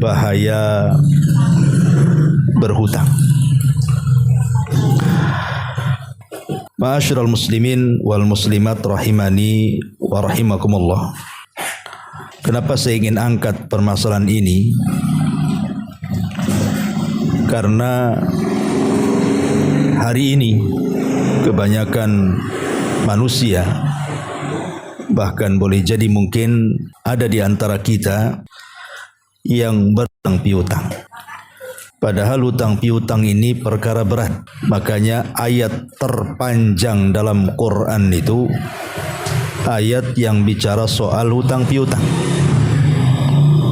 Bahaya berhutang. Ma'asyiral muslimin wal muslimat rahimani wa rahimakumullah. Kenapa saya ingin angkat permasalahan ini? Karena hari ini kebanyakan manusia, bahkan boleh jadi mungkin ada di antara kita yang berhutang piutang. Padahal hutang piutang ini perkara berat. Makanya ayat terpanjang dalam Quran itu ayat yang bicara soal hutang piutang.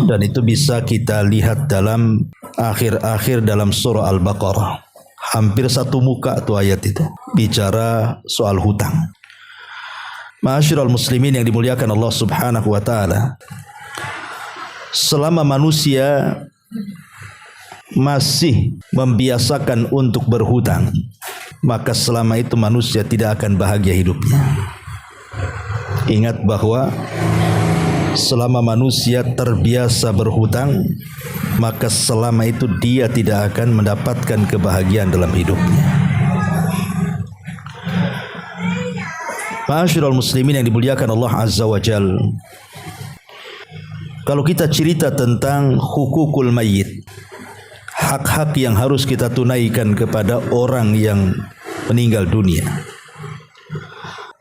Dan itu bisa kita lihat dalam akhir-akhir dalam surah Al-Baqarah. Hampir satu muka tuh ayat itu bicara soal hutang. Ma'asyiral muslimin yang dimuliakan Allah Subhanahu wa taala. Selama manusia masih membiasakan untuk berhutang, maka selama itu manusia tidak akan bahagia hidupnya. Ingat bahwa selama manusia terbiasa berhutang, maka selama itu dia tidak akan mendapatkan kebahagiaan dalam hidupnya. Ma'asyiral muslimin yang dimuliakan Allah Azza wa Jalla. Kalau kita cerita tentang hukukul mayyit, hak-hak yang harus kita tunaikan kepada orang yang meninggal dunia,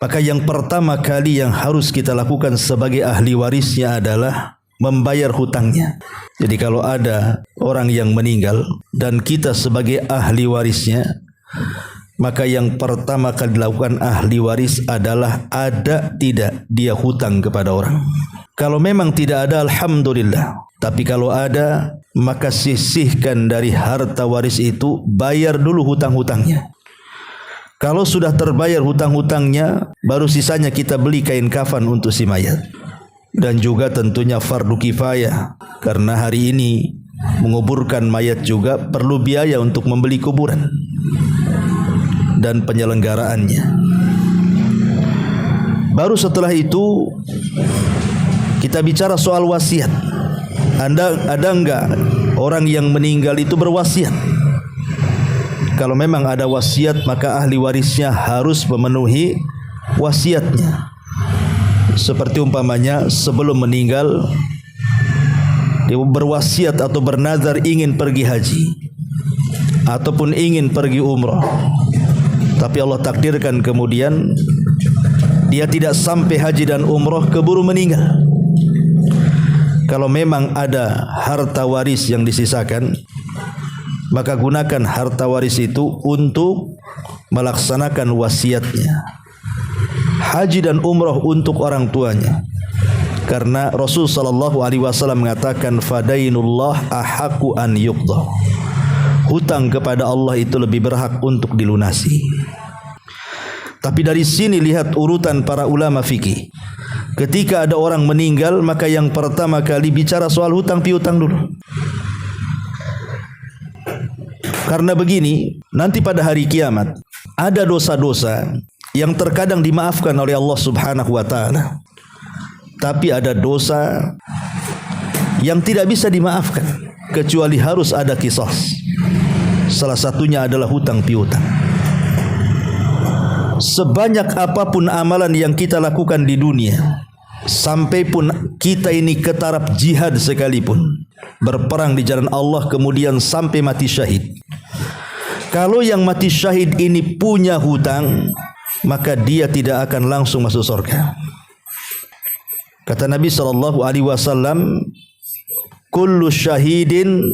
maka yang pertama kali yang harus kita lakukan sebagai ahli warisnya adalah membayar hutangnya. Jadi kalau ada orang yang meninggal dan kita sebagai ahli warisnya, maka yang pertama kali dilakukan ahli waris adalah ada tidak dia hutang kepada orang. Kalau memang tidak ada, alhamdulillah. Tapi kalau ada, maka sisihkan dari harta waris itu, bayar dulu hutang-hutangnya. Kalau sudah terbayar hutang-hutangnya, baru sisanya kita beli kain kafan untuk si mayat. Dan juga tentunya fardu kifayah, karena hari ini menguburkan mayat juga perlu biaya untuk membeli kuburan dan penyelenggaraannya. Baru setelah itu kita bicara soal wasiat. Ada enggak orang yang meninggal itu berwasiat? Kalau memang ada wasiat, maka ahli warisnya harus memenuhi wasiatnya. Seperti umpamanya sebelum meninggal dia berwasiat atau bernazar ingin pergi haji ataupun ingin pergi umrah, tapi Allah takdirkan kemudian dia tidak sampai haji dan umrah, keburu meninggal. Kalau memang ada harta waris yang disisakan, maka gunakan harta waris itu untuk melaksanakan wasiatnya. Haji dan umrah untuk orang tuanya. Karena Rasul sallallahu alaihi wasallam mengatakan fadainullah ahaqqu an yuqda. Hutang kepada Allah itu lebih berhak untuk dilunasi. Tapi dari sini lihat urutan para ulama fikih. Ketika ada orang meninggal, maka yang pertama kali bicara soal hutang piutang dulu. Karena begini, nanti pada hari kiamat ada dosa-dosa yang terkadang dimaafkan oleh Allah Subhanahu wa taala. Tapi ada dosa yang tidak bisa dimaafkan kecuali harus ada qisas. Salah satunya adalah hutang piutang. Sebanyak apapun amalan yang kita lakukan di dunia, sampai pun kita ini ke taraf jihad sekalipun, berperang di jalan Allah kemudian sampai mati syahid, kalau yang mati syahid ini punya hutang, maka dia tidak akan langsung masuk surga. Kata Nabi SAW, kullu syahidin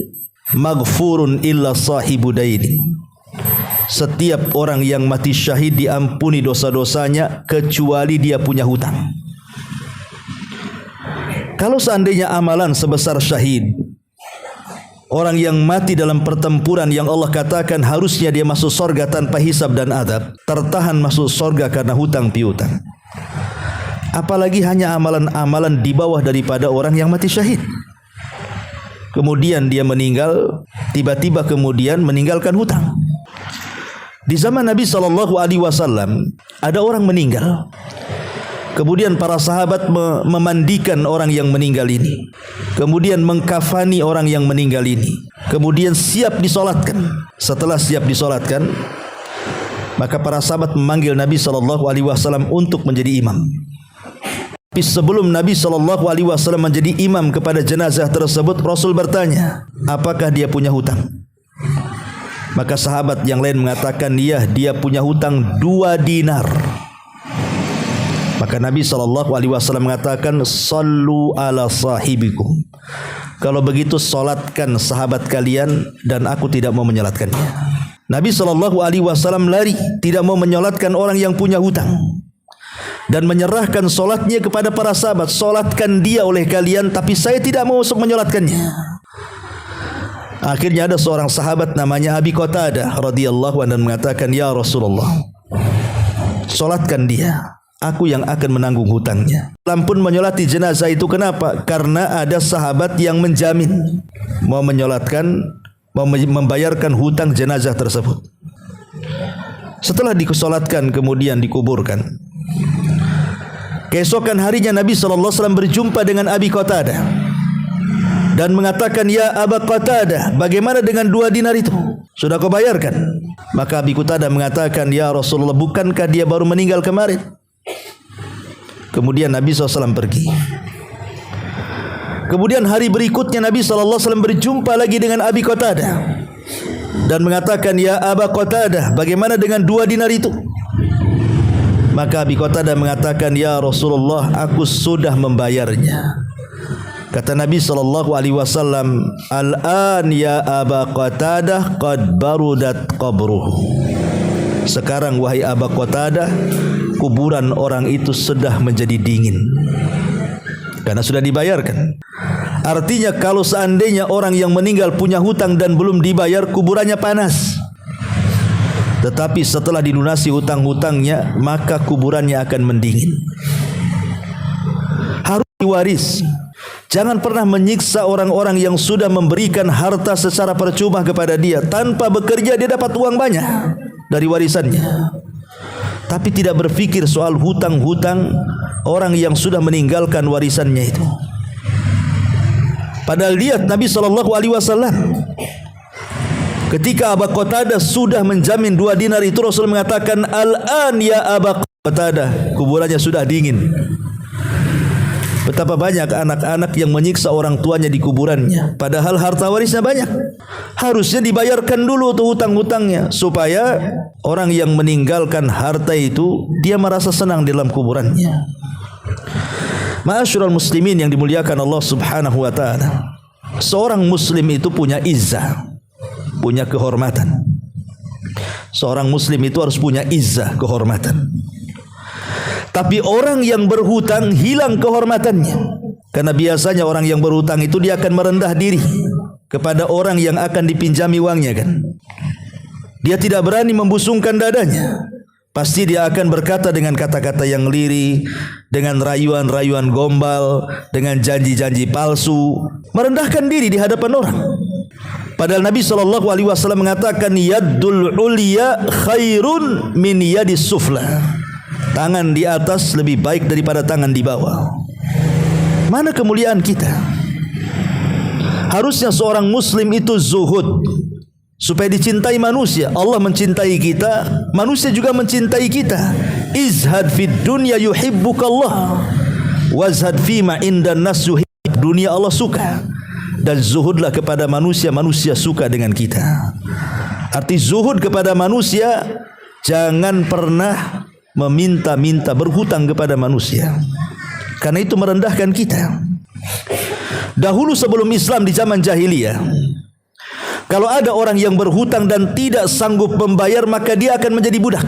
maghfurun illa sahibu daini. Setiap orang yang mati syahid diampuni dosa-dosanya kecuali dia punya hutang. Kalau seandainya amalan sebesar syahid, orang yang mati dalam pertempuran yang Allah katakan harusnya dia masuk surga tanpa hisab dan adab, tertahan masuk surga karena hutang piutang, apalagi hanya amalan-amalan di bawah daripada orang yang mati syahid. kemudian dia meninggal, tiba-tiba kemudian meninggalkan hutang. Di zaman Nabi SAW ada orang meninggal. Kemudian para sahabat memandikan orang yang meninggal ini. Kemudian mengkafani orang yang meninggal ini. Kemudian siap disolatkan. Setelah siap disolatkan, maka para sahabat memanggil Nabi SAW untuk menjadi imam. Tapi sebelum Nabi SAW menjadi imam kepada jenazah tersebut, Rasul bertanya, apakah dia punya hutang? Maka sahabat yang lain mengatakan, ya, dia punya hutang 2 dinar. Maka Nabi SAW mengatakan, sallu ala sahibikum. Kalau begitu solatkan sahabat kalian dan aku tidak mau menyolatkannya. Nabi SAW lari, tidak mau menyolatkan orang yang punya hutang, dan menyerahkan solatnya kepada para sahabat. Solatkan dia oleh kalian, tapi saya tidak mau menyolatkannya. Akhirnya ada seorang sahabat namanya Abi Qatadah radhiyallahu anhu mengatakan, ya Rasulullah, solatkan dia, aku yang akan menanggung hutangnya. Islam pun menyolati jenazah itu. Kenapa? Karena ada sahabat yang menjamin mau menyolatkan, mau membayarkan hutang jenazah tersebut. Setelah disolatkan kemudian dikuburkan. Keesokan harinya Nabi SAW berjumpa dengan Abi Qatadah dan mengatakan, ya Aba Qatadah, bagaimana dengan 2 dinar itu? Sudah kau bayarkan? Maka Abi Qatadah mengatakan, ya Rasulullah, bukankah dia baru meninggal kemarin? Kemudian Nabi SAW pergi. Kemudian hari berikutnya Nabi SAW berjumpa lagi dengan Abi Qatadah dan mengatakan, ya Aba Qatadah, bagaimana dengan 2 dinar itu? Maka Abi Qatadah mengatakan, ya Rasulullah, aku sudah membayarnya. Kata Nabi SAW, al-an ya Aba Qatadah qad barudat qabruh. Sekarang wahai Aba Qatadah, kuburan orang itu sudah menjadi dingin karena sudah dibayarkan. Artinya kalau seandainya orang yang meninggal punya hutang dan belum dibayar, kuburannya panas. Tetapi setelah dilunasi hutang-hutangnya, maka kuburannya akan mendingin. Harus diwaris. Jangan pernah menyiksa orang-orang yang sudah memberikan harta secara percuma kepada dia. Tanpa bekerja dia dapat uang banyak dari warisannya, tapi tidak berfikir soal hutang-hutang orang yang sudah meninggalkan warisannya itu. Padahal lihat Nabi SAW, ketika Aba Qatadah sudah menjamin 2 dinar itu, Rasul mengatakan, al-an ya Aba Qatadah, kuburannya sudah dingin. Betapa banyak anak-anak yang menyiksa orang tuanya di kuburannya, padahal harta warisnya banyak. Harusnya dibayarkan dulu tuh hutang-hutangnya, supaya orang yang meninggalkan harta itu dia merasa senang di dalam kuburannya. Ma'asyiral muslimin yang dimuliakan Allah Subhanahu wa taala, seorang muslim itu punya izzah, punya kehormatan. Seorang muslim itu harus punya izzah, kehormatan. Tapi orang yang berhutang hilang kehormatannya, karena biasanya orang yang berhutang itu dia akan merendah diri kepada orang yang akan dipinjami uangnya, kan? Dia tidak berani membusungkan dadanya. Pasti dia akan berkata dengan kata-kata yang lirih, dengan rayuan-rayuan gombal, dengan janji-janji palsu, merendahkan diri di hadapan orang. Padahal Nabi SAW mengatakan, yaddul ulya khairun min yadis sufla. Tangan di atas lebih baik daripada tangan di bawah. Mana kemuliaan kita? Harusnya seorang muslim itu zuhud, supaya dicintai manusia. Allah mencintai kita, manusia juga mencintai kita. Izhad fid dunya yuhibbukallah, wazhad fima indan nas yuhibbuk. Dunia Allah suka, dan zuhudlah kepada manusia, manusia suka dengan kita. Arti zuhud kepada manusia, jangan pernah meminta-minta, berhutang kepada manusia, karena itu merendahkan kita. Dahulu sebelum Islam, di zaman jahiliyah, kalau ada orang yang berhutang dan tidak sanggup membayar, maka dia akan menjadi budak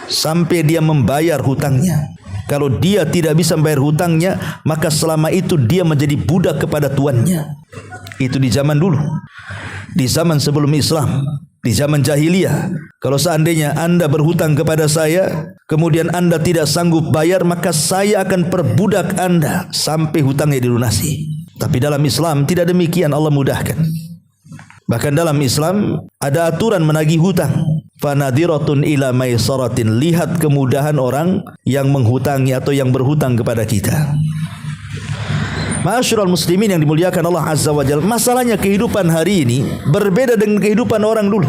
sampai dia membayar hutangnya. Kalau dia tidak bisa membayar hutangnya, maka selama itu dia menjadi budak kepada tuannya. Itu di zaman dulu, di zaman sebelum Islam. Di zaman jahiliyah, kalau seandainya anda berhutang kepada saya, kemudian anda tidak sanggup bayar, maka saya akan perbudak anda sampai hutangnya dilunasi. Tapi dalam Islam tidak demikian, Allah mudahkan. Bahkan dalam Islam ada aturan menagih hutang. Fanadiratun ila maisaratin. Lihat kemudahan orang yang menghutangi atau yang berhutang kepada kita. Ma'asyiral muslimin yang dimuliakan Allah Azza wa Jalla, masalahnya kehidupan hari ini berbeda dengan kehidupan orang dulu.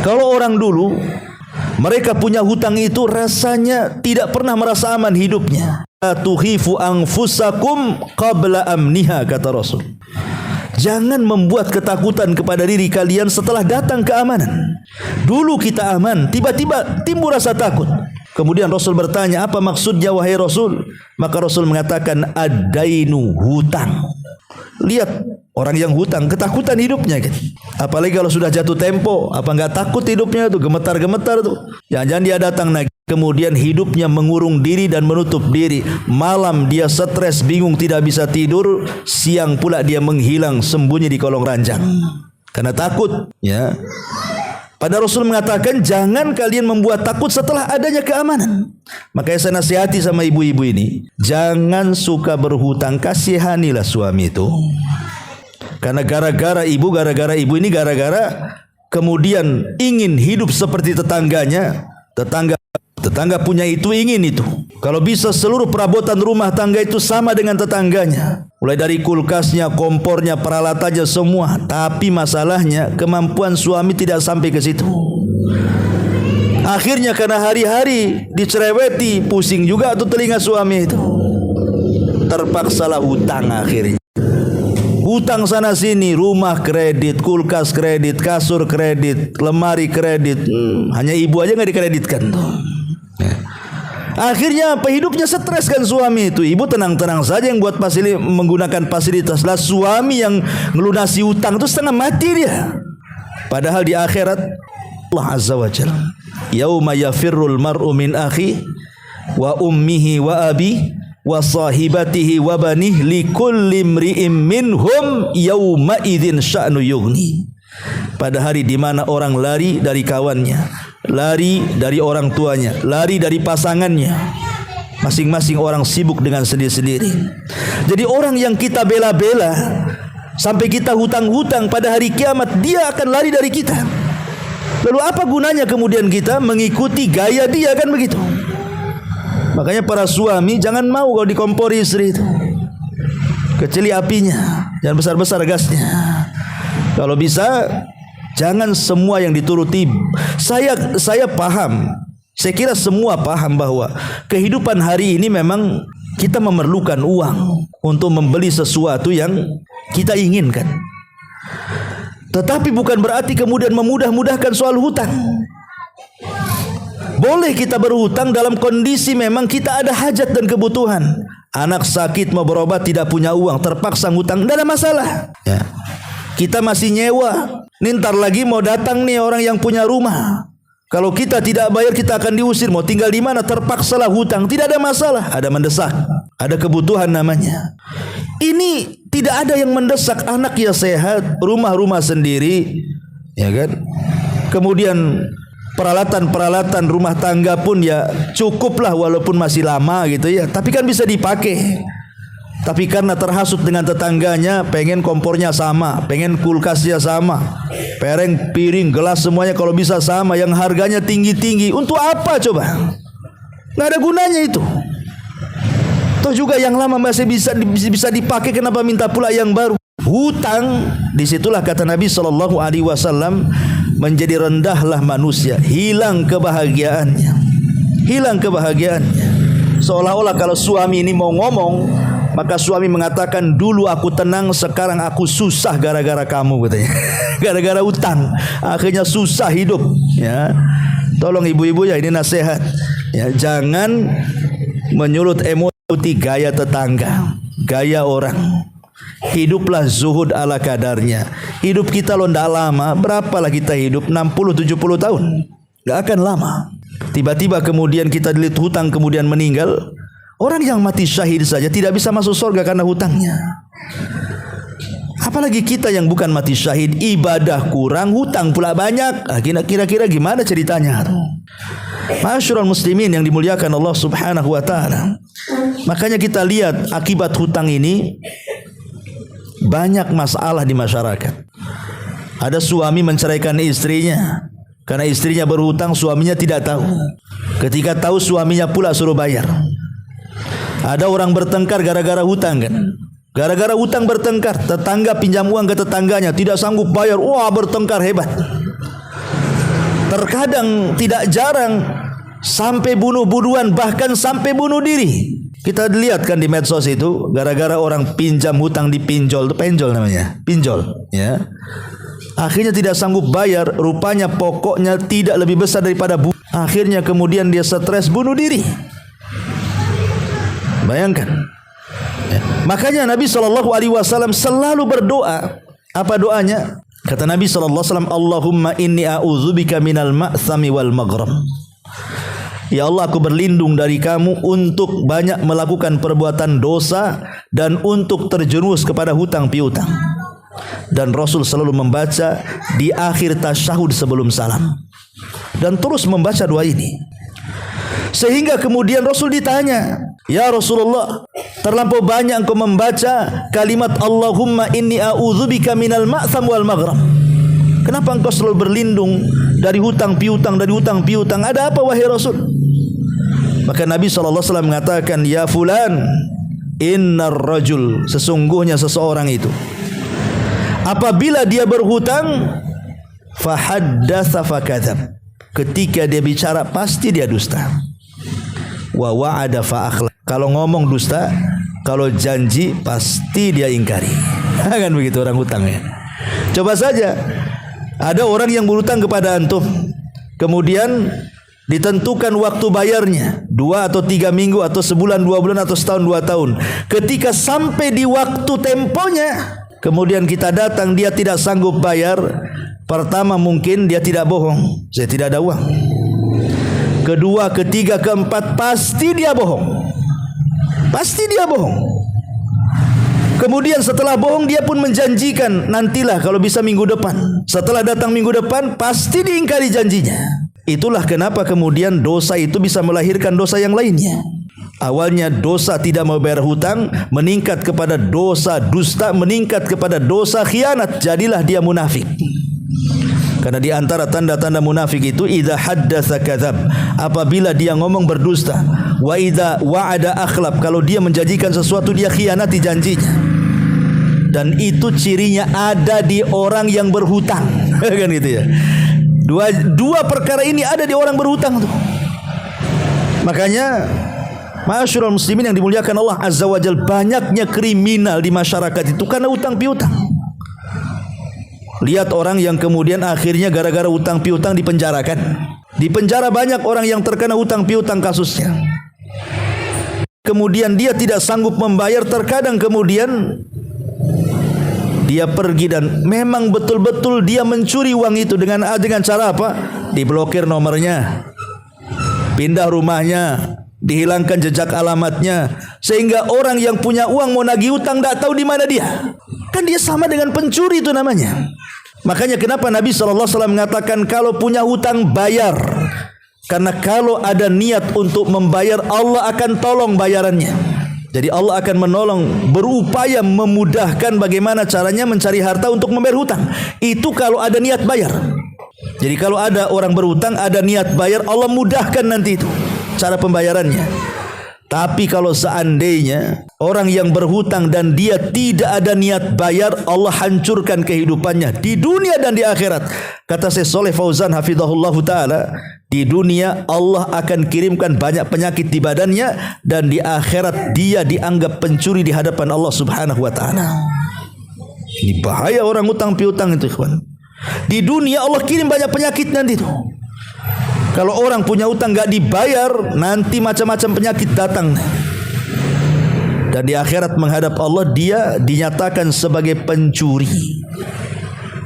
Kalau orang dulu mereka punya hutang itu rasanya tidak pernah merasa aman hidupnya. Tuhifu anfusakum qabla amniha, kata Rasul. Jangan membuat ketakutan kepada diri kalian setelah datang keamanan. Dulu kita aman, tiba-tiba timbul rasa takut. Kemudian Rasul bertanya, apa maksudnya wahai Rasul? Maka Rasul mengatakan, ad-dainu, hutang. Lihat orang yang hutang, ketakutan hidupnya gitu. Apalagi kalau sudah jatuh tempo, apa enggak takut hidupnya tuh, gemetar-gemetar tuh. Jangan-jangan dia datang lagi. Kemudian hidupnya mengurung diri dan menutup diri. Malam dia stres, bingung, tidak bisa tidur. Siang pula dia menghilang, sembunyi di kolong ranjang. Karena takut, ya. Pada Rasul mengatakan, jangan kalian membuat takut setelah adanya keamanan. Makanya saya nasihati sama ibu-ibu ini, jangan suka berhutang, kasihanilah suami itu. Karena gara-gara ibu ini gara-gara kemudian ingin hidup seperti tetangganya. Tetangga punya itu, ingin itu. Kalau bisa seluruh perabotan rumah tangga itu sama dengan tetangganya. Mulai dari kulkasnya, kompornya, peralatannya semua. Tapi masalahnya kemampuan suami tidak sampai ke situ. Akhirnya karena hari-hari dicereweti, pusing juga tuh telinga suami itu. Terpaksalah hutang akhirnya. Hutang sana sini, rumah kredit, kulkas kredit, kasur kredit, lemari kredit. Hanya ibu aja nggak dikreditkan tuh. Akhirnya apa, hidupnya stres kan suami itu. Ibu tenang-tenang saja yang buat menggunakan fasilitas. Lah suami yang melunasi hutang itu setengah mati dia. Padahal di akhirat Allah Azza wa Jalla, yauma yafirrul mar'u min akhi wa ummihi wa abi wa sahibatihi wa banih likulli imri'im minhum yauma idzin sya'nu yughni. Pada hari di mana orang lari dari kawannya, lari dari orang tuanya, lari dari pasangannya. Masing-masing orang sibuk dengan sendiri-sendiri. Jadi orang yang kita bela-bela sampai kita hutang-hutang, pada hari kiamat dia akan lari dari kita. Lalu apa gunanya kemudian kita mengikuti gaya dia, kan begitu? Makanya para suami jangan mau kalau dikompori istri itu. Kecili apinya, jangan besar-besar gasnya. Kalau bisa jangan semua yang dituruti. Saya paham. Saya kira semua paham bahwa kehidupan hari ini memang kita memerlukan uang untuk membeli sesuatu yang kita inginkan. Tetapi bukan berarti kemudian memudah-mudahkan soal hutang. Boleh kita berhutang dalam kondisi memang kita ada hajat dan kebutuhan. Anak sakit mau berobat tidak punya uang, terpaksa hutang, tidak ada masalah. Ya. Kita masih nyewa, ntar lagi mau datang nih orang yang punya rumah. Kalau kita tidak bayar kita akan diusir. Mau tinggal di mana? Terpaksalah hutang. Tidak ada masalah. Ada mendesak, ada kebutuhan namanya. Ini tidak ada yang mendesak. Anak ya sehat, rumah sendiri, ya kan? Kemudian peralatan rumah tangga pun ya cukuplah walaupun masih lama gitu ya. Tapi kan bisa dipakai. Tapi karena terhasut dengan tetangganya, pengen kompornya sama, pengen kulkasnya sama, piring, gelas semuanya kalau bisa sama, yang harganya tinggi-tinggi. Untuk apa coba? Nggak ada gunanya itu. Toh juga yang lama masih bisa dipakai, kenapa minta pula yang baru? Hutang, disitulah kata Nabi SAW, menjadi rendahlah manusia, hilang kebahagiaannya. Seolah-olah kalau suami ini mau ngomong, maka suami mengatakan, dulu aku tenang, sekarang aku susah gara-gara kamu, katanya. Gara-gara utang, akhirnya susah hidup. Ya, tolong ibu-ibu ya, ini nasihat. Ya, jangan menyulut emosi gaya tetangga, gaya orang. Hiduplah zuhud ala kadarnya. Hidup kita loh ndak lama. Berapalah kita hidup? 60-70 tahun. Gak akan lama. Tiba-tiba kemudian kita dililit hutang, kemudian meninggal. Orang yang mati syahid saja tidak bisa masuk surga karena hutangnya. Apalagi kita yang bukan mati syahid, ibadah kurang, hutang pula banyak. Kira-kira gimana ceritanya? Ma'asyiral muslimin yang dimuliakan Allah Subhanahu wa taala. Makanya kita lihat akibat hutang ini banyak masalah di masyarakat. Ada suami menceraikan istrinya karena istrinya berhutang, suaminya tidak tahu. Ketika tahu, suaminya pula suruh bayar. Ada orang bertengkar gara-gara hutang kan. Gara-gara hutang bertengkar, tetangga pinjam uang ke tetangganya, tidak sanggup bayar. Wah, bertengkar hebat. Terkadang tidak jarang sampai bunuh-bunuhan, bahkan sampai bunuh diri. Kita lihat kan di medsos itu, gara-gara orang pinjam hutang di pinjol, itu penjol namanya, pinjol, ya. Akhirnya tidak sanggup bayar, rupanya pokoknya tidak lebih besar daripada akhirnya kemudian dia stres bunuh diri. Bayangkan. Ya. Makanya Nabi SAW selalu berdoa. Apa doanya? Kata Nabi SAW, Allahumma inni a'udzubika minal ma'thami wal maghram. Ya Allah, aku berlindung dari kamu untuk banyak melakukan perbuatan dosa dan untuk terjerumus kepada hutang piutang. Dan Rasul selalu membaca di akhir tasyahud sebelum salam. Dan terus membaca doa ini. Sehingga kemudian Rasul ditanya, ya Rasulullah, terlampau banyak engkau membaca kalimat Allahumma inni a'udzubika minal ma'tham wal maghram. Kenapa engkau selalu berlindung dari hutang piutang, dari hutang piutang? Ada apa wahai Rasul? Maka Nabi SAW mengatakan, ya fulan, innar rajul, sesungguhnya seseorang itu apabila dia berhutang, fahaddatsa fakadzab, ketika dia bicara pasti dia dusta. Wa wa'ada fa akhlaf, kalau ngomong dusta, kalau janji pasti dia ingkari. Kan begitu orang hutang ya. Coba saja ada orang yang berhutang kepada antum, kemudian ditentukan waktu bayarnya 2 atau 3 minggu atau sebulan, 2 bulan atau setahun, 2 tahun. Ketika sampai di waktu temponya, kemudian kita datang, dia tidak sanggup bayar. Pertama, mungkin dia tidak bohong, saya tidak ada uang. Kedua, ketiga, keempat, pasti dia bohong. Pasti dia bohong. Kemudian setelah bohong, dia pun menjanjikan, nantilah kalau bisa minggu depan. Setelah datang minggu depan, pasti diingkari janjinya. Itulah kenapa kemudian dosa itu bisa melahirkan dosa yang lainnya. Awalnya dosa tidak mau bayar hutang, meningkat kepada dosa dusta, meningkat kepada dosa khianat, jadilah dia munafik. Karena di antara tanda-tanda munafik itu, idza haddatsa kadzab, apabila dia ngomong berdusta, wa idza wa'ada akhlaf, kalau dia menjanjikan sesuatu dia khianati janjinya. Dan itu cirinya ada di orang yang berhutang. Kan gitu ya. Dua perkara ini ada di orang berhutang tuh. Makanya ma'asyiral muslimin yang dimuliakan Allah Azza wa Jalla, banyaknya kriminal di masyarakat itu karena utang piutang. Lihat orang yang kemudian akhirnya gara-gara utang piutang dipenjarakan. Di penjara banyak orang yang terkena utang piutang kasusnya. Kemudian dia tidak sanggup membayar, terkadang kemudian dia pergi dan memang betul-betul dia mencuri uang itu dengan cara apa? Diblokir nomornya, pindah rumahnya, dihilangkan jejak alamatnya, sehingga orang yang punya uang mau nagih utang tidak tahu di mana dia. Kan dia sama dengan pencuri itu namanya. Makanya kenapa Nabi SAW mengatakan kalau punya hutang bayar. Karena kalau ada niat untuk membayar, Allah akan tolong bayarannya. Jadi Allah akan menolong, berupaya memudahkan bagaimana caranya mencari harta untuk membayar hutang. Itu kalau ada niat bayar. Jadi kalau ada orang berhutang, ada niat bayar, Allah mudahkan nanti itu cara pembayarannya. Tapi kalau seandainya orang yang berhutang dan dia tidak ada niat bayar, Allah hancurkan kehidupannya di dunia dan di akhirat. Kata Syekh Shalih Fauzan hafizahullah taala, di dunia Allah akan kirimkan banyak penyakit di badannya, dan di akhirat dia dianggap pencuri di hadapan Allah Subhanahu wa taala. Ini bahaya orang hutang piutang itu, ikhwan. Di dunia Allah kirim banyak penyakit nanti itu. Kalau orang punya utang nggak dibayar, nanti macam-macam penyakit datang. Dan di akhirat menghadap Allah dia dinyatakan sebagai pencuri.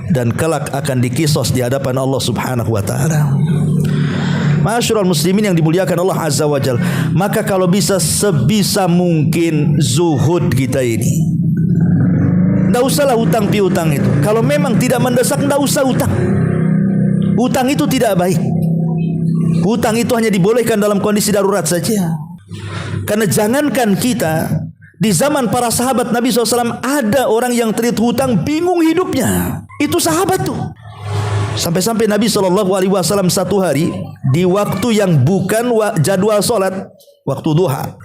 Dan kelak akan dikisos di hadapan Allah Subhanahu wa taala. Ma'asyiral muslimin yang dimuliakan Allah Azza wa Jalla, maka kalau bisa sebisa mungkin zuhud kita ini. Tidak usahlah hutang piutang itu. Kalau memang tidak mendesak, tidak usah hutang. Hutang itu tidak baik. Hutang itu hanya dibolehkan dalam kondisi darurat saja. Karena jangankan kita, di zaman para sahabat Nabi SAW ada orang yang terlilit hutang bingung hidupnya. Itu sahabat tuh. Sampai-sampai Nabi SAW satu hari di waktu yang bukan jadwal sholat, waktu duha,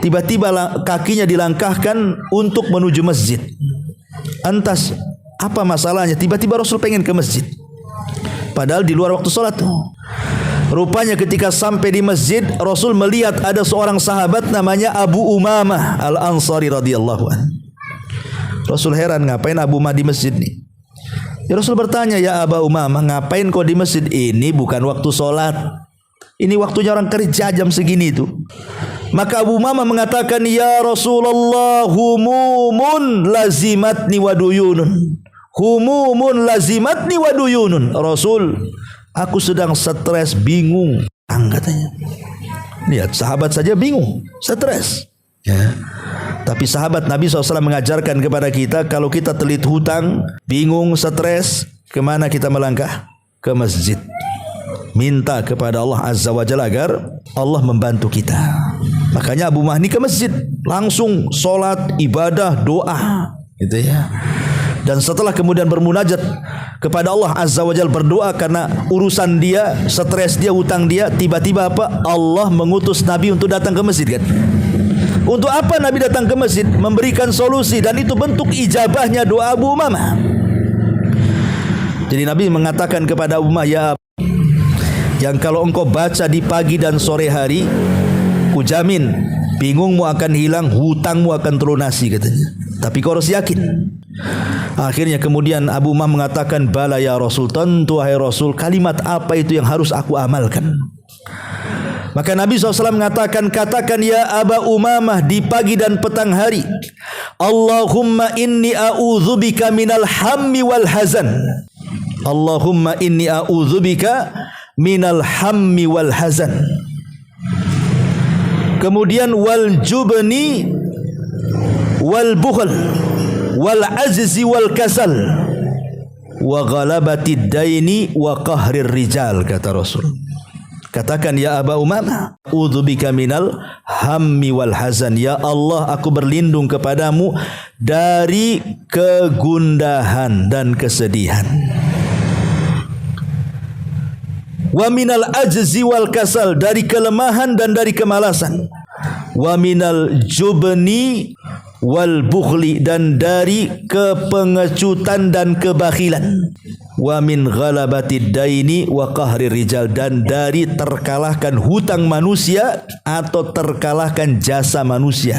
tiba-tiba kakinya dilangkahkan untuk menuju masjid. Antas apa masalahnya? Tiba-tiba Rasul pengen ke masjid, padahal di luar waktu sholat. Rupanya ketika sampai di masjid, Rasul melihat ada seorang sahabat namanya Abu Umamah Al-Ansari radhiyallahu anhu. Rasul heran, ngapain Abu Umamah di masjid nih? Ya, Rasul bertanya, ya Abu Umamah, ngapain kau di masjid? Ini bukan waktu sholat, ini waktunya orang kerja jam segini itu. Maka Abu Umamah mengatakan, ya Rasulullah, humumun lazimatni wa duyunun. Humumun lazimatni wa duyunun. Rasul, aku sedang stres, bingung, katanya. Lihat, sahabat saja bingung, stres. Ya. Tapi sahabat Nabi SAW mengajarkan kepada kita, kalau kita terlilit hutang, bingung, stres, kemana kita melangkah? Ke masjid. Minta kepada Allah Azza wa Jalla agar Allah membantu kita. Makanya Abu Mahni ke masjid, langsung sholat, ibadah, doa, gitu ya. Dan setelah kemudian bermunajat kepada Allah Azza wa Jalla, berdoa karena urusan dia, stres dia, hutang dia, tiba-tiba apa? Allah mengutus Nabi untuk datang ke masjid, kan? Untuk apa Nabi datang ke masjid? Memberikan solusi, dan itu bentuk ijabahnya doa Abu Umamah. Jadi Nabi mengatakan kepada Abu Umamah, ya, yang kalau engkau baca di pagi dan sore hari, kujamin bingungmu akan hilang, hutangmu akan terlunasi, katanya. Tapi kau harus yakin. Akhirnya kemudian Abu Umamah mengatakan, bala ya Rasul, tentu wahai Rasul, kalimat apa itu yang harus aku amalkan? Maka Nabi SAW mengatakan, katakan ya Aba Umamah di pagi dan petang hari, Allahumma inni a'udzubika minal hammi wal hazan. Allahumma inni a'udzubika minal hammi wal hazan. Kemudian wal jubni wal bukhl wal azzi wal kasal wa ghalabati daini wa qahrir rijal, kata Rasul. Katakan ya Aba Umamah, udzubika minal hammi wal hazan. Ya Allah, aku berlindung kepadamu dari kegundahan dan kesedihan. Wa minal ajzi wal kasal, dari kelemahan dan dari kemalasan. Wa minal jubni wal bukhli, dan dari kepengecutan dan kebakhilan. Wa min ghalabati daini wa qahri rijal, dan dari terkalahkan hutang manusia atau terkalahkan jasa manusia.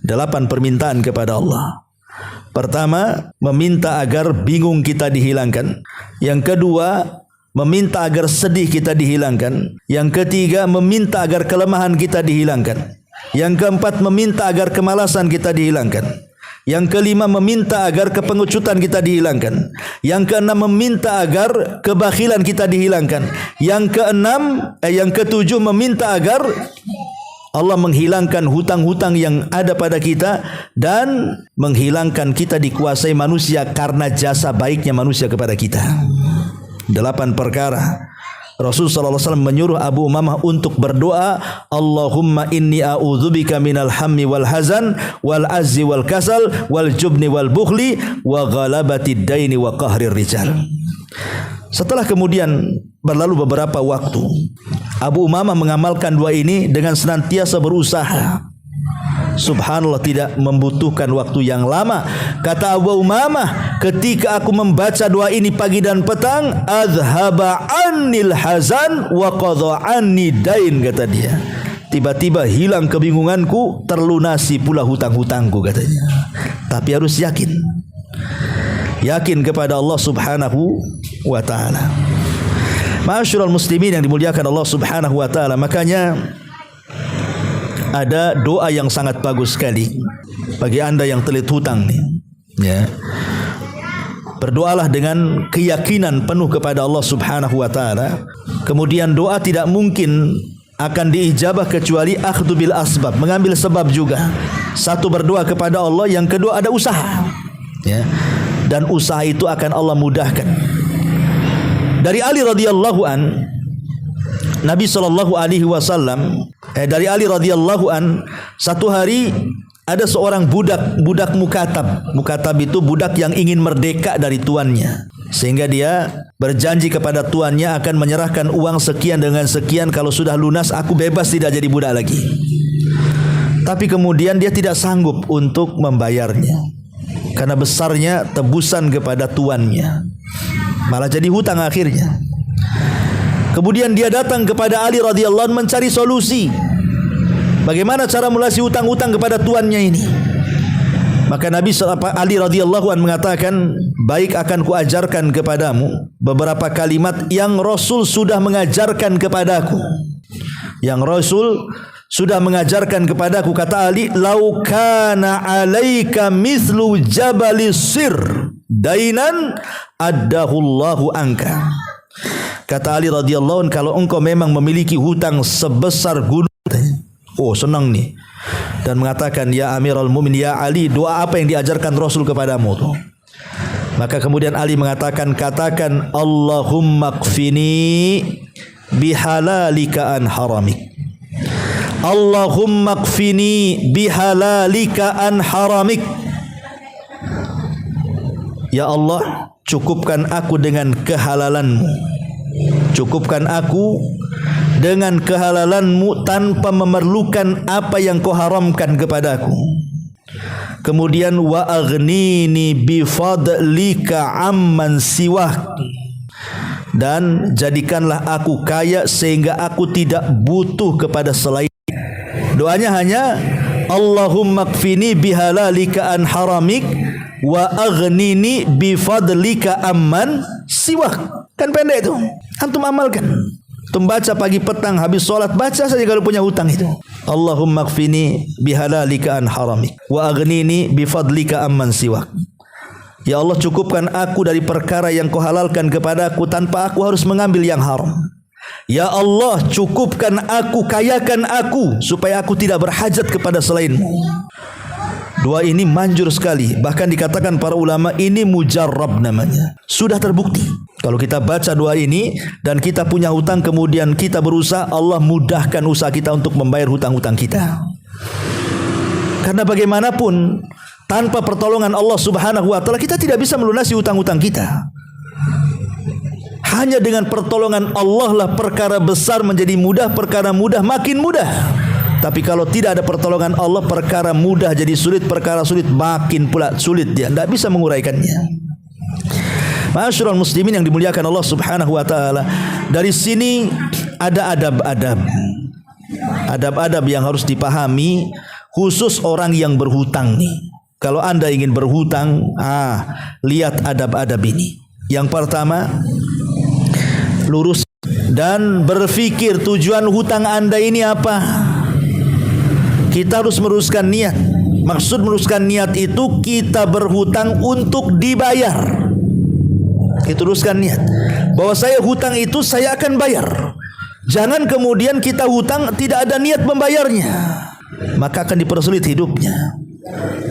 8 permintaan kepada Allah. Pertama, meminta agar bingung kita dihilangkan. Yang kedua, meminta agar sedih kita dihilangkan. Yang ketiga, meminta agar kelemahan kita dihilangkan. Yang keempat, meminta agar kemalasan kita dihilangkan. Yang kelima, meminta agar kepengecutan kita dihilangkan. Yang keenam, meminta agar kebakhilan kita dihilangkan. Yang ketujuh, meminta agar Allah menghilangkan hutang-hutang yang ada pada kita dan menghilangkan kita dikuasai manusia karena jasa baiknya manusia kepada kita. 8 perkara. Rasul SAW menyuruh Abu Umamah untuk berdoa, Allahumma inni a'udzubika minal hammi wal hazan wal azzi wal kasal wal jubni wal bukhli wa ghalabati daini wa qahrir rijal. Setelah kemudian berlalu beberapa waktu, Abu Umamah mengamalkan doa ini dengan senantiasa berusaha. Subhanallah, tidak membutuhkan waktu yang lama. Kata Abu Umamah, ketika aku membaca doa ini pagi dan petang, azhaba annil hazan wa qadha anni dain, kata dia. Tiba-tiba hilang kebingunganku, terlunasi pula hutang-hutangku, katanya. Tapi harus yakin. Yakin kepada Allah Subhanahu wa taala. Ma'asyiral muslimin yang dimuliakan Allah Subhanahu wa taala, makanya ada doa yang sangat bagus sekali bagi anda yang terlilit hutang nih, ya. Berdoalah dengan keyakinan penuh kepada Allah Subhanahu wa taala. Kemudian doa tidak mungkin akan diijabah kecuali akhdhu bil asbab, mengambil sebab juga. Satu, berdoa kepada Allah, yang kedua ada usaha, ya. Dan usaha itu akan Allah mudahkan. Dari Ali radhiyallahu an, Nabi SAW dari Ali radhiyallahu an, satu hari ada seorang budak mukatab. Mukatab itu budak yang ingin merdeka dari tuannya, sehingga dia berjanji kepada tuannya akan menyerahkan uang sekian dengan sekian, kalau sudah lunas aku bebas, tidak jadi budak lagi. Tapi kemudian dia tidak sanggup untuk membayarnya karena besarnya tebusan kepada tuannya, malah jadi hutang akhirnya. Kemudian dia datang kepada Ali radhiyallahu anhu mencari solusi, bagaimana cara melunasi hutang-hutang kepada tuannya ini. Maka Ali radhiyallahu anhu mengatakan, baik, akan kuajarkan kepadamu beberapa kalimat yang Rasul sudah mengajarkan kepadaku. Yang Rasul sudah mengajarkan kepadaku. Kata Ali, lau kana alaika mithlu jabali sir dainan addahullahu anka. Kata Ali radhiyallahu anhu, kalau engkau memang memiliki hutang sebesar gunung, oh senang nih, dan mengatakan, ya Amirul Mukminin, ya Ali, doa apa yang diajarkan Rasul kepadamu tuh? Maka kemudian Ali mengatakan, katakan Allahumma kfini bihalalika an haramik. Allahumma kfini bihalalika an haramik. Ya Allah, cukupkan aku dengan kehalalanmu. Cukupkan aku dengan kehalalanmu tanpa memerlukan apa yang kau haramkan kepadaku. Kemudian wa aghnini bifadlika amman siwak, dan jadikanlah aku kaya sehingga aku tidak butuh kepada selain. Doanya hanya Allahumma kfini bihalalika an haramik wa aghnini bifadlika amman siwak. Kan pendek itu, antum amalkan. Antum baca pagi petang habis sholat, baca saja kalau punya hutang itu. Allahumma kfini bihalalika an haramik wa aghnini bifadlika amman siwak. Ya Allah, cukupkan aku dari perkara yang kau halalkan kepadaku tanpa aku harus mengambil yang haram. Ya Allah, cukupkan aku, kayakan aku supaya aku tidak berhajat kepada selainmu. Doa ini manjur sekali, bahkan dikatakan para ulama ini mujarrab namanya, sudah terbukti. Kalau kita baca doa ini dan kita punya hutang, kemudian kita berusaha, Allah mudahkan usaha kita untuk membayar hutang-hutang kita. Karena bagaimanapun tanpa pertolongan Allah Subhanahu wa taala kita tidak bisa melunasi hutang-hutang kita. Hanya dengan pertolongan Allah lah perkara besar menjadi mudah, perkara mudah makin mudah. Tapi kalau tidak ada pertolongan Allah, perkara mudah jadi sulit, perkara sulit makin pula sulit, dia tidak bisa menguraikannya. Ma'asyiral muslimin yang dimuliakan Allah Subhanahu wa taala, dari sini ada adab-adab. Adab-adab yang harus dipahami khusus orang yang berhutang nih. Kalau Anda ingin berhutang, lihat adab-adab ini. Yang pertama, lurus dan berpikir tujuan hutang Anda ini apa. Kita harus meluruskan niat. Maksud meluruskan niat itu kita berhutang untuk dibayar. Kita luruskan niat bahwa saya hutang itu saya akan bayar. Jangan kemudian kita hutang tidak ada niat membayarnya, maka akan dipersulit hidupnya.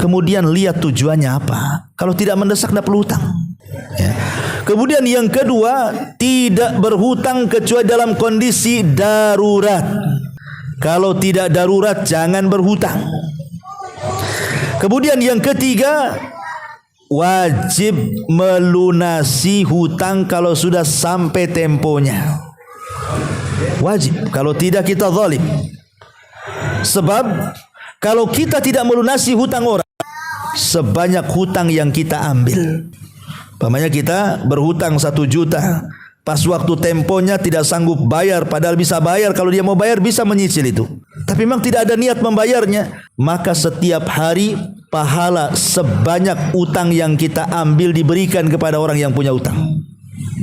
Kemudian lihat tujuannya apa. Kalau tidak mendesak tidak perlu hutang, ya. Kemudian yang kedua, tidak berhutang kecuali dalam kondisi darurat. Kalau tidak darurat jangan berhutang. Kemudian yang ketiga, wajib melunasi hutang kalau sudah sampai temponya. Wajib, kalau tidak kita zalim. Sebab kalau kita tidak melunasi hutang orang, sebanyak hutang yang kita ambil, umpamanya kita berhutang 1 juta, pas waktu temponya tidak sanggup bayar, padahal bisa bayar, kalau dia mau bayar bisa menyicil itu, tapi memang tidak ada niat membayarnya, maka setiap hari pahala sebanyak utang yang kita ambil diberikan kepada orang yang punya utang,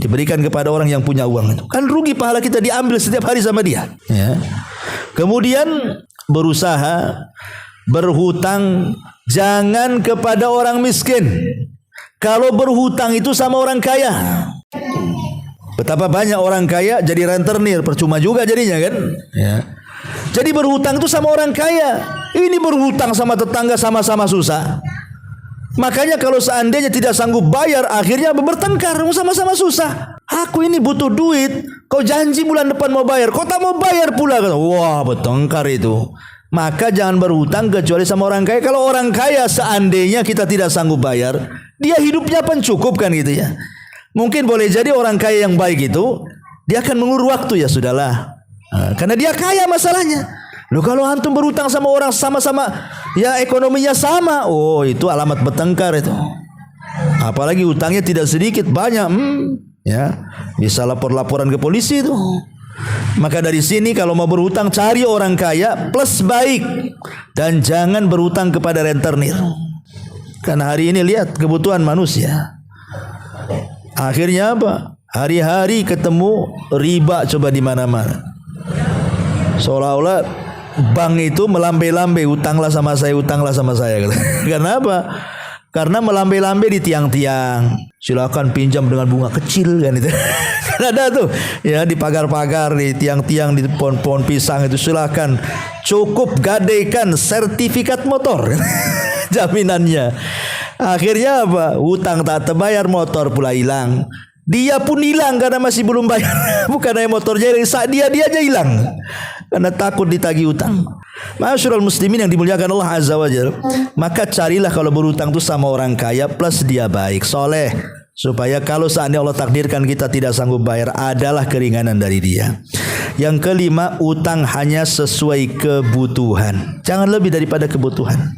diberikan kepada orang yang punya uang itu. Kan rugi pahala kita diambil setiap hari sama dia, ya. Kemudian berusaha berhutang jangan kepada orang miskin. Kalau berhutang itu sama orang kaya. Betapa banyak orang kaya jadi rentenir, percuma juga jadinya kan, ya. Jadi berhutang itu sama orang kaya. Ini berhutang sama tetangga sama-sama susah. Makanya kalau seandainya tidak sanggup bayar, akhirnya bertengkar, sama-sama susah. Aku ini butuh duit, kau janji bulan depan mau bayar, kau tak mau bayar pula. Wah, bertengkar itu. Maka jangan berhutang kecuali sama orang kaya. Kalau orang kaya seandainya kita tidak sanggup bayar, dia hidupnya pencukup kan gitu ya. Mungkin boleh jadi orang kaya yang baik itu dia akan mengulur waktu, ya sudahlah. Karena dia kaya masalahnya. Loh, kalau antum berhutang sama orang sama-sama ya ekonominya sama, oh itu alamat bertengkar itu. Apalagi hutangnya tidak sedikit, banyak. Ya, bisa laporan ke polisi itu. Maka dari sini kalau mau berhutang cari orang kaya plus baik, dan jangan berhutang kepada rentenir. Karena hari ini lihat kebutuhan manusia. Akhirnya apa? Hari-hari ketemu riba coba di mana-mana. Seolah-olah bank itu melambai-lambai, utanglah sama saya, utanglah sama saya. Karena apa? Karena melambai-lambai di tiang-tiang. Silakan pinjam dengan bunga kecil kan itu. Ada tuh ya di pagar-pagar, di tiang-tiang, di pohon-pohon pisang itu silakan. Cukup gadaikan sertifikat motor. Jaminannya. Akhirnya apa? Hutang tak terbayar, motor pula hilang. Dia pun hilang karena masih belum bayar. Bukan hanya motornya hilang, dia aja hilang. Karena takut ditagih hutang. Ma'asyiral muslimin yang dimuliakan Allah Azza wa Jalla, maka carilah kalau berhutang itu sama orang kaya plus dia baik, soleh, supaya kalau seandainya Allah takdirkan kita tidak sanggup bayar, adalah keringanan dari dia. Yang kelima, utang hanya sesuai kebutuhan, jangan lebih daripada kebutuhan.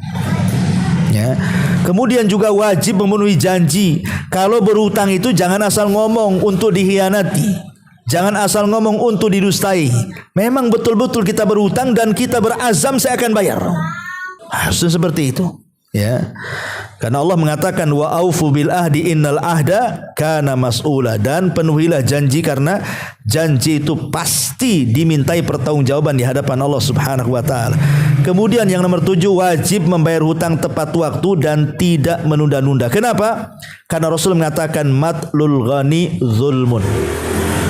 Ya. Kemudian juga wajib memenuhi janji. Kalau berhutang itu jangan asal ngomong untuk dikhianati. Jangan asal ngomong untuk didustai. Memang betul-betul kita berhutang dan kita berazam saya akan bayar. Harus seperti itu. Ya. Karena Allah mengatakan wa aufu bil ahdi innal ahda kana mas'ula, dan penuhilah janji karena janji itu pasti dimintai pertanggungjawaban di hadapan Allah Subhanahu wa taala. Kemudian yang nomor 7, wajib membayar hutang tepat waktu dan tidak menunda-nunda. Kenapa? Karena Rasul mengatakan matlul ghani zulmun.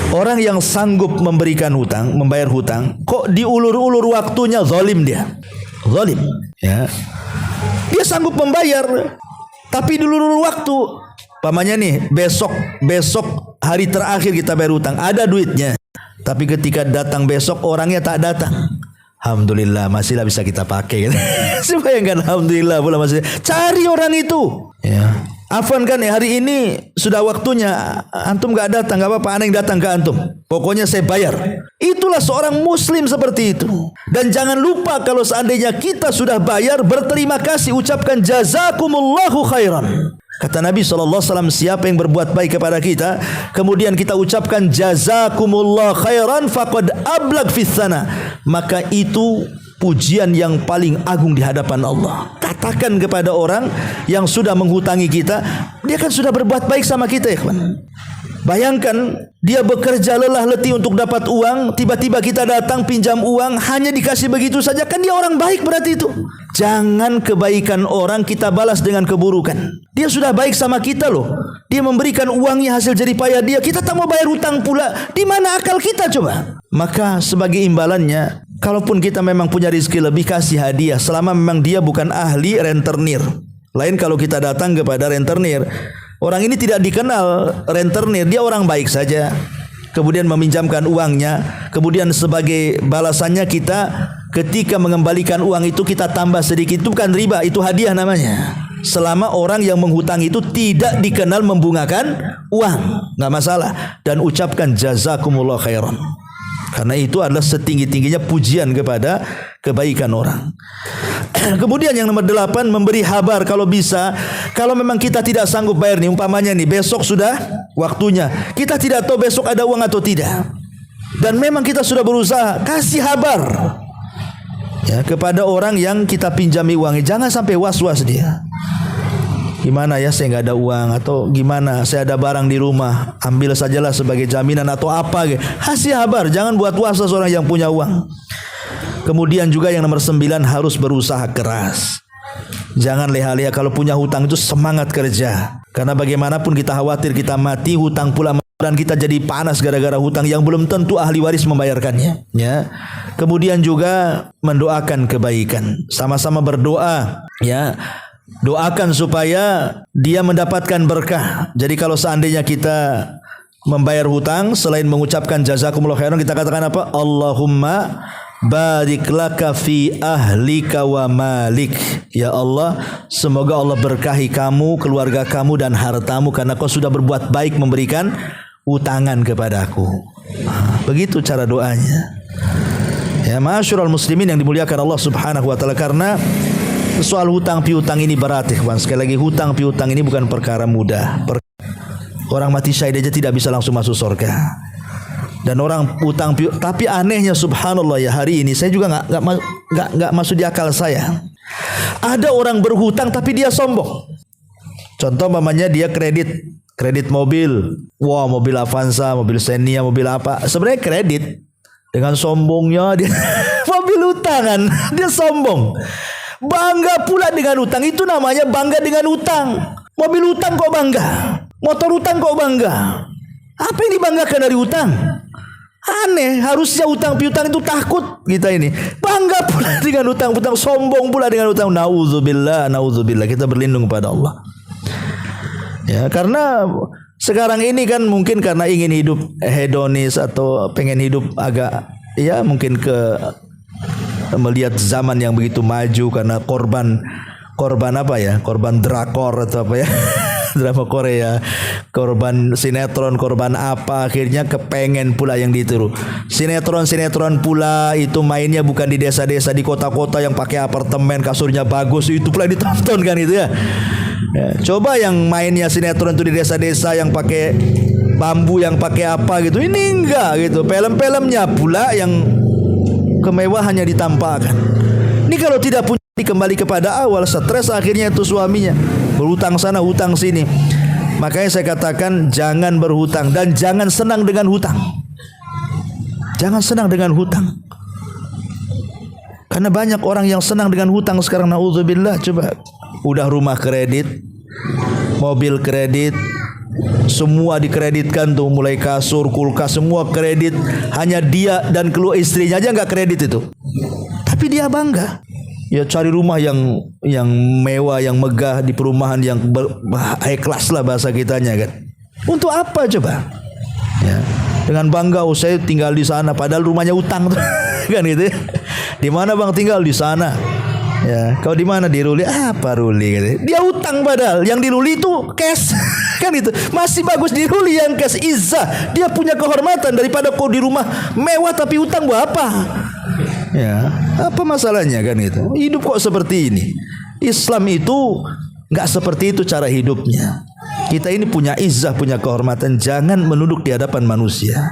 Orang yang sanggup memberikan hutang, membayar hutang, kok diulur-ulur waktunya, zalim dia. Zalim, ya. Dia sanggup membayar, tapi diulur-ulur waktu. Pamannya nih, besok hari terakhir kita bayar hutang, ada duitnya. Tapi ketika datang besok orangnya tak datang. Alhamdulillah masihlah bisa kita pakai. Bayangkan, alhamdulillah pula masih. Cari orang itu. Ya. Afwan kan ya, hari ini sudah waktunya, antum gak datang, gak apa-apa, aneh datang ke antum, pokoknya saya bayar. Itulah seorang muslim seperti itu. Dan jangan lupa kalau seandainya kita sudah bayar, berterima kasih, ucapkan jazakumullahu khairan. Kata Nabi SAW, siapa yang berbuat baik kepada kita, kemudian kita ucapkan jazakumullahu khairan faqad ablag fis sana, maka itu pujian yang paling agung di hadapan Allah. Katakan kepada orang yang sudah menghutangi kita, dia kan sudah berbuat baik sama kita, ya kawan. Bayangkan dia bekerja lelah letih untuk dapat uang, tiba-tiba kita datang pinjam uang, hanya dikasih begitu saja, kan dia orang baik berarti itu. Jangan kebaikan orang kita balas dengan keburukan. Dia sudah baik sama kita loh. Dia memberikan uangnya hasil jerih payah dia, kita tak mau bayar hutang pula. Di mana akal kita coba? Maka sebagai imbalannya, kalaupun kita memang punya rezeki lebih, kasih hadiah selama memang dia bukan ahli rentenir. Lain kalau kita datang kepada rentenir, orang ini tidak dikenal rentenir, dia orang baik saja, kemudian meminjamkan uangnya, kemudian sebagai balasannya kita ketika mengembalikan uang itu kita tambah sedikit, itu bukan riba, itu hadiah namanya. Selama orang yang menghutang itu tidak dikenal membungakan uang, nggak masalah. Dan ucapkan jazakumullah khairan, karena itu adalah setinggi-tingginya pujian kepada kebaikan orang. Kemudian yang nomor 8, memberi kabar kalau bisa. Kalau memang kita tidak sanggup bayar nih, umpamanya nih besok sudah waktunya, kita tidak tahu besok ada uang atau tidak, dan memang kita sudah berusaha, kasih kabar ya kepada orang yang kita pinjami uangnya. Jangan sampai was-was dia, gimana ya saya nggak ada uang, atau gimana saya ada barang di rumah, ambil sajalah sebagai jaminan atau apa. Kasih kabar, jangan buat was-was orang yang punya uang. Kemudian juga yang nomor 9, harus berusaha keras. Jangan leha-leha, kalau punya hutang itu semangat kerja. Karena bagaimanapun kita khawatir kita mati, hutang pula, dan kita jadi panas gara-gara hutang yang belum tentu ahli waris membayarkannya. Ya. Kemudian juga mendoakan kebaikan, sama-sama berdoa. Ya. Doakan supaya dia mendapatkan berkah. Jadi kalau seandainya kita membayar hutang selain mengucapkan jazakumullah khairan kita katakan apa? Allahumma barik laka fi ahlika wa malik. Ya Allah, semoga Allah berkahi kamu, keluarga kamu dan hartamu karena kau sudah berbuat baik memberikan utangan kepadaku. Begitu cara doanya. Ya, ma'asyiral muslimin yang dimuliakan Allah Subhanahu wa taala, karena soal hutang piutang ini berat, ikhwan. Sekali lagi, hutang piutang ini bukan perkara mudah. Orang mati syahid aja tidak bisa langsung masuk surga. Dan orang utang piutang, tapi anehnya subhanallah ya, hari ini saya juga nggak masuk di akal saya. Ada orang berhutang tapi dia sombong. Contoh mamanya dia kredit mobil. Wah, mobil Avanza, mobil Xenia, mobil apa? Sebenarnya kredit. Dengan sombongnya dia mobil utangan, dia sombong. Bangga pula dengan utang, itu namanya bangga dengan utang. Mobil utang kok bangga? Motor utang kok bangga? Apa yang dibanggakan dari utang? Aneh, harusnya utang piutang itu takut kita ini. Bangga pula dengan utang, sombong pula dengan utang. Nauzubillah, nauzubillah. Kita berlindung kepada Allah. Ya, karena sekarang ini kan mungkin karena ingin hidup hedonis atau pengen hidup agak ya mungkin melihat zaman yang begitu maju, karena korban apa ya? Korban drakor atau apa ya? Drama Korea, korban sinetron, korban apa, akhirnya kepengen pula yang ditiru. Sinetron pula itu mainnya bukan di desa-desa, di kota-kota yang pakai apartemen, kasurnya bagus, itu pula ditonton kan itu ya. Ya, coba yang mainnya sinetron itu di desa-desa yang pakai bambu, yang pakai apa gitu. Ini enggak gitu. Film-filmnya pula yang kemewahannya ditampakkan. Ini kalau tidak punya, kembali kepada awal, stres akhirnya itu suaminya. Berhutang sana, hutang sini. Makanya saya katakan jangan berhutang dan jangan senang dengan hutang. Jangan senang dengan hutang. Karena banyak orang yang senang dengan hutang sekarang, naudzubillah. Coba, udah rumah kredit, mobil kredit, semua dikreditkan tuh, mulai kasur, kulkas, semua kredit. Hanya dia dan keluarga istrinya aja nggak kredit itu. Tapi dia bangga. Ya cari rumah yang mewah, yang megah, di perumahan yang high class lah bahasa kitanya kan. Untuk apa coba? Ya, dengan bangga, oh saya tinggal di sana, padahal rumahnya utang tuh. Kan gitu ya. Di mana bang tinggal? Di sana. Ya, kau di mana? Di Ruli. Apa Ruli? Gitu. Dia utang padahal yang di Ruli itu cash. Kan itu masih bagus di Ruli yang cash, izzah. Dia punya kehormatan daripada kau di rumah mewah tapi utang buat apa? Ya, apa masalahnya kan itu? Hidup kok seperti ini. Islam itu nggak seperti itu cara hidupnya. Kita ini punya izzah, punya kehormatan. Jangan menunduk di hadapan manusia.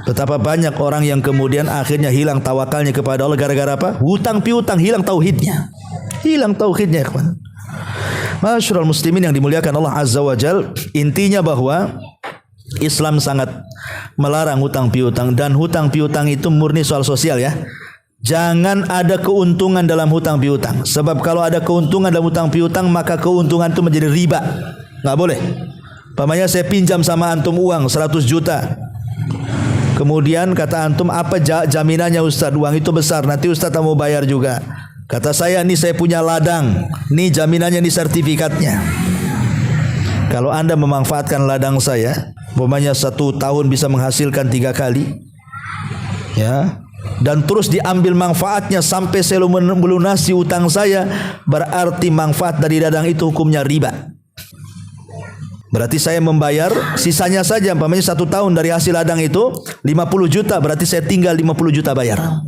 Betapa banyak orang yang kemudian akhirnya hilang tawakalnya kepada Allah gara-gara apa? Hutang piutang, hilang tauhidnya. Hilang tauhidnya, kawan. Masyaallah muslimin yang dimuliakan Allah Azza wa Jal, intinya bahwa Islam sangat melarang hutang piutang, dan hutang piutang itu murni soal sosial ya. Jangan ada keuntungan dalam hutang piutang. Sebab kalau ada keuntungan dalam hutang piutang, maka keuntungan itu menjadi riba. Nggak boleh. Pamannya saya pinjam sama antum uang 100 juta. Kemudian kata antum, apa jaminannya Ustaz? Uang itu besar, nanti Ustaz tak mau bayar juga. Kata saya, ini saya punya ladang, ini jaminannya, ini sertifikatnya. Kalau anda memanfaatkan ladang saya, umpamanya 1 tahun bisa menghasilkan 3 kali, ya, dan terus diambil manfaatnya sampai saya melunasi utang saya, berarti manfaat dari ladang itu hukumnya riba. Berarti saya membayar sisanya saja, umpamanya 1 tahun dari hasil ladang itu 50 juta, berarti saya tinggal 50 juta bayar.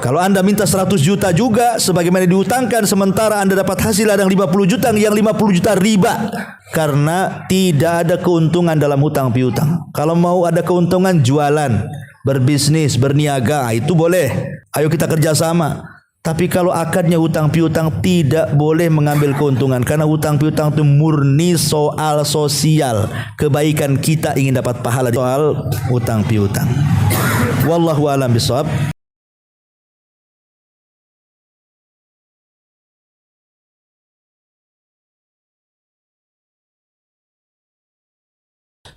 Kalau anda minta 100 juta juga sebagaimana diutangkan, sementara anda dapat hasil ladang 50 juta, yang 50 juta riba. Karena tidak ada keuntungan dalam hutang piutang. Kalau mau ada keuntungan, jualan, berbisnis, berniaga, itu boleh. Ayo kita kerjasama. Tapi kalau akadnya hutang piutang, tidak boleh mengambil keuntungan. Karena hutang piutang itu murni soal sosial. Kebaikan kita ingin dapat pahala soal hutang piutang. Wallahu a'lam bishawab.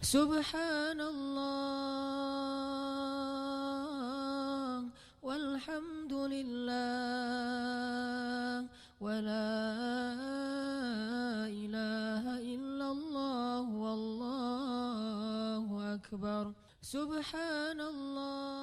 Subhanallah walhamdulillah wa la ilaha illallah wallahu أكبر سبحان الله